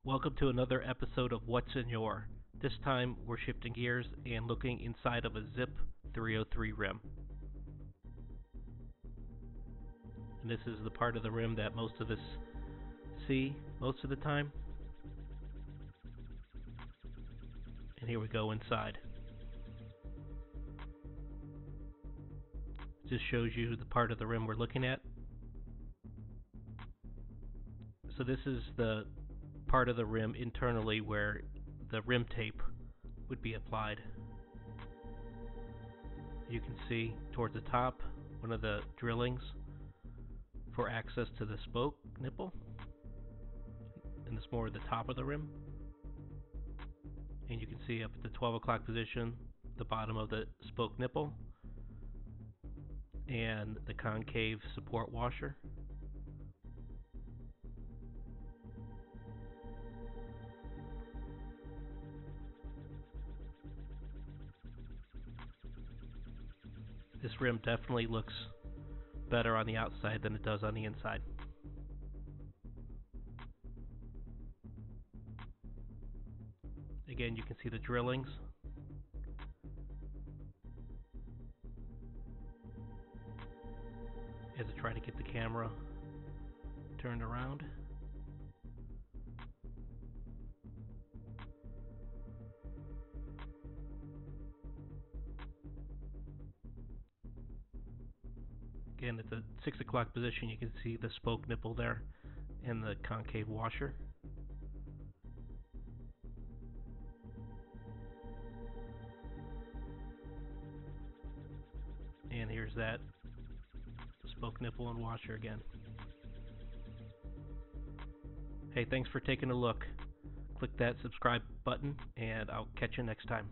Welcome to another episode of What's in Your. This time we're shifting gears and looking inside of a Zipp 303 rim. And this is the part of the rim that most of us see most of the time. And here we go inside. This shows you the part of the rim we're looking at. So this is the part of the rim internally where the rim tape would be applied. You can see towards the top one of the drillings for access to the spoke nipple, and it's more at the top of the rim. And you can see up at the 12 o'clock position the bottom of the spoke nipple and the concave support washer. This rim definitely looks better on the outside than it does on the inside. Again, you can see the drillings. As I try to get the camera turned around. Again, at the 6 o'clock position, you can see the spoke nipple there and the concave washer. And here's that spoke nipple and washer again. Hey, thanks for taking a look. Click that subscribe button, and I'll catch you next time.